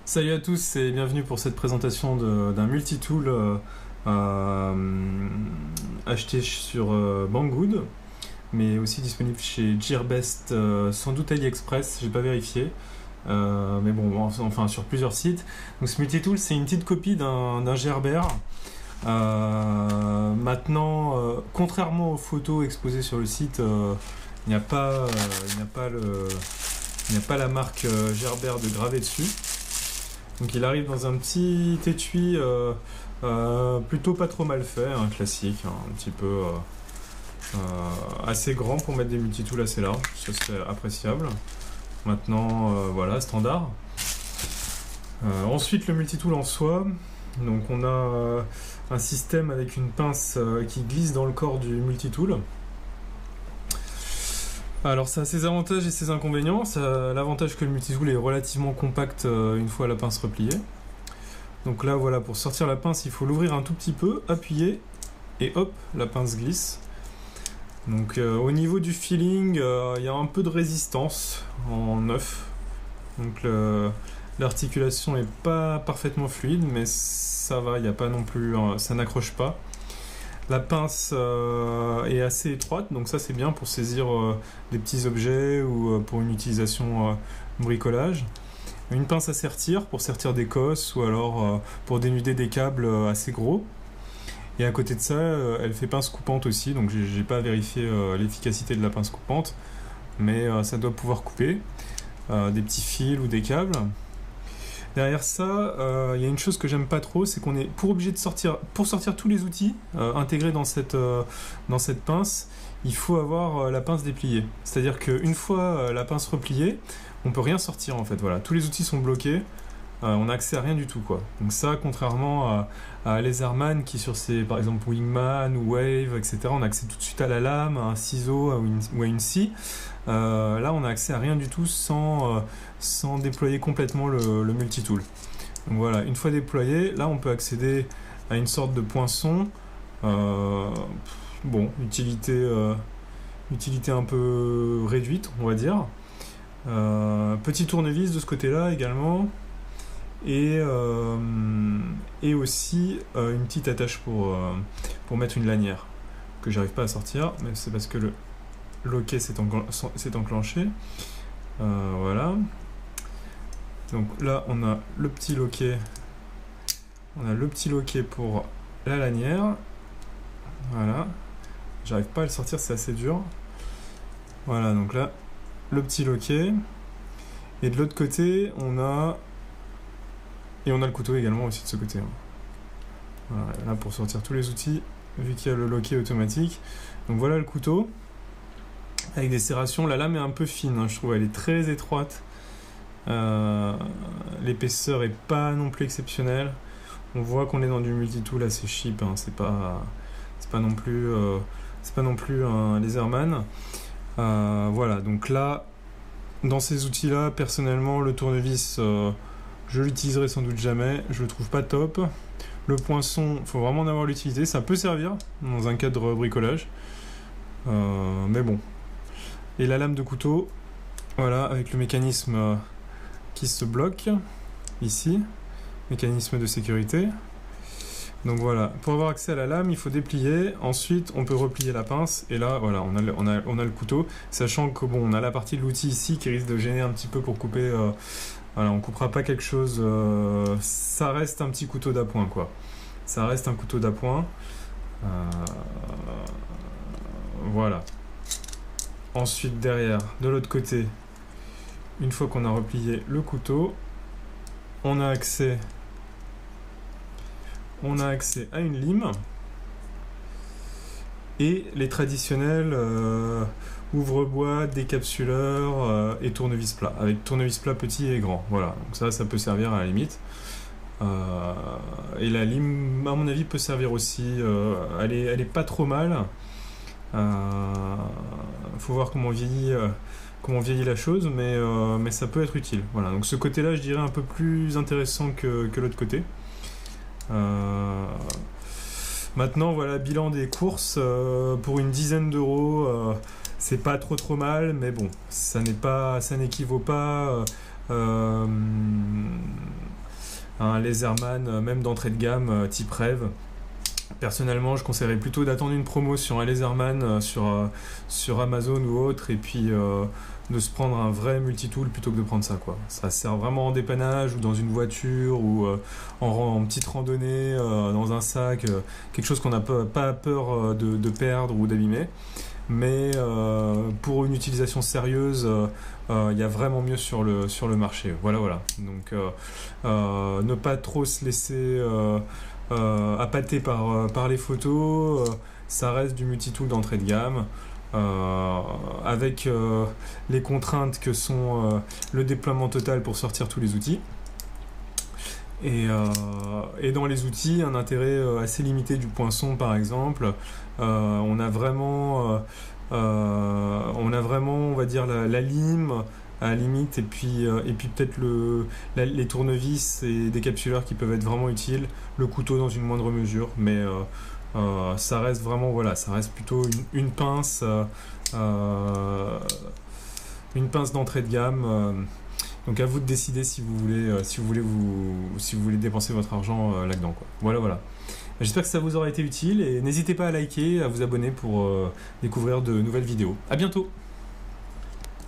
Salut à tous et bienvenue pour cette présentation d'un multitool acheté sur Banggood, mais aussi disponible chez Gearbest, sans doute AliExpress, j'ai pas vérifié, mais bon, enfin sur plusieurs sites. Donc ce multitool, c'est une petite copie d'un Gerber. Maintenant, contrairement aux photos exposées sur le site, il n'y a pas la marque Gerber de gravé dessus. Donc il arrive dans un petit étui plutôt pas trop mal fait, classique, un petit peu assez grand pour mettre des multitools assez larges, ça serait appréciable. Maintenant, voilà, standard. Ensuite, le multitool en soi, donc on a un système avec une pince qui glisse dans le corps du multitool. Alors ça a ses avantages et ses inconvénients. Ça a l'avantage que le multitool est relativement compact une fois la pince repliée. Donc là voilà, pour sortir la pince, il faut l'ouvrir un tout petit peu, appuyer et hop, la pince glisse. Donc au niveau du feeling, il y a un peu de résistance en neuf. Donc l'articulation est pas parfaitement fluide, mais ça va, il n'y a pas non plus, ça n'accroche pas. La pince est assez étroite, donc ça c'est bien pour saisir des petits objets ou pour une utilisation bricolage. Une pince à sertir pour sertir des cosses ou alors pour dénuder des câbles assez gros. Et à côté de ça, elle fait pince coupante aussi, donc j'ai pas vérifié l'efficacité de la pince coupante, mais ça doit pouvoir couper des petits fils ou des câbles. Derrière ça, il y a une chose que j'aime pas trop, c'est qu'on est obligé de sortir, pour sortir tous les outils intégrés dans cette pince, il faut avoir la pince dépliée. C'est-à-dire qu'une fois la pince repliée, on peut rien sortir en fait. Voilà, tous les outils sont bloqués, on n'a accès à rien du tout quoi. Donc ça, contrairement à Laserman qui sur ses, par exemple Wingman ou Wave, etc., on a accès tout de suite à la lame, à un ciseau ou à une scie. Là, on a accès à rien du tout sans déployer complètement le multitool. Donc voilà, une fois déployé, là on peut accéder à une sorte de poinçon. Bon, utilité un peu réduite, on va dire. Petit tournevis de ce côté-là également. Et aussi une petite attache pour mettre une lanière que j'arrive pas à sortir, mais c'est parce que le loquet s'est enclenché. Voilà. Donc là on a le petit loquet. On a le petit loquet pour la lanière. Voilà. J'arrive pas à le sortir, c'est assez dur. Voilà, donc là, le petit loquet. Et de l'autre côté, on a le couteau également aussi de ce côté. Voilà, là pour sortir tous les outils, vu qu'il y a le loquet automatique. Donc voilà le couteau. Avec des serrations, la lame est un peu fine, je trouve, elle est très étroite. L'épaisseur est pas non plus exceptionnelle. On voit qu'on est dans du multitool assez cheap, c'est pas non plus un Laserman. Voilà, donc là, dans ces outils-là, personnellement, le tournevis, je l'utiliserai sans doute jamais. Je le trouve pas top. Le poinçon, faut vraiment en avoir l'utilité. Ça peut servir dans un cadre bricolage, mais bon. Et la lame de couteau, voilà, avec le mécanisme qui se bloque ici, mécanisme de sécurité. Donc voilà, pour avoir accès à la lame, il faut déplier. Ensuite, on peut replier la pince. Et là, voilà, on a le couteau. Sachant que bon, on a la partie de l'outil ici qui risque de gêner un petit peu pour couper. Voilà, on coupera pas quelque chose. Ça reste un petit couteau d'appoint, quoi. Ça reste un couteau d'appoint. Voilà. Ensuite, derrière, de l'autre côté, une fois qu'on a replié le couteau, on a accès à une lime et les traditionnels ouvre-boîte, décapsuleur et tournevis plat, avec tournevis plat petit et grand. Voilà, donc ça peut servir à la limite. Et la lime, à mon avis, peut servir aussi. Elle est pas trop mal. Faut voir comment vieillit la chose, mais ça peut être utile. Voilà, donc ce côté-là, je dirais un peu plus intéressant que l'autre côté. Maintenant, voilà, bilan des courses pour une dizaine d'euros, c'est pas trop mal, mais bon, ça n'équivaut pas un laserman même d'entrée de gamme type rêve. Personnellement, je conseillerais plutôt d'attendre une promo sur un laserman sur Amazon ou autre, et puis de se prendre un vrai multitool plutôt que de prendre ça, quoi. Ça sert vraiment en dépannage ou dans une voiture ou en petite randonnée, dans un sac, quelque chose qu'on n'a pas peur de perdre ou d'abîmer. Mais pour une utilisation sérieuse, il y a vraiment mieux sur le marché. Voilà. Donc ne pas trop se laisser appâter par les photos. Ça reste du multitool d'entrée de gamme. Avec les contraintes que sont le déploiement total pour sortir tous les outils. Et dans les outils, un intérêt assez limité du point son, par exemple. On a vraiment, on va dire, la lime à la limite, et puis peut-être les tournevis et des capsuleurs qui peuvent être vraiment utiles, le couteau dans une moindre mesure, mais ça reste vraiment, voilà, ça reste plutôt une pince d'entrée de gamme. Donc à vous de décider si vous voulez dépenser votre argent là-dedans, quoi. Voilà. J'espère que ça vous aura été utile, et n'hésitez pas à liker, à vous abonner pour découvrir de nouvelles vidéos. À bientôt.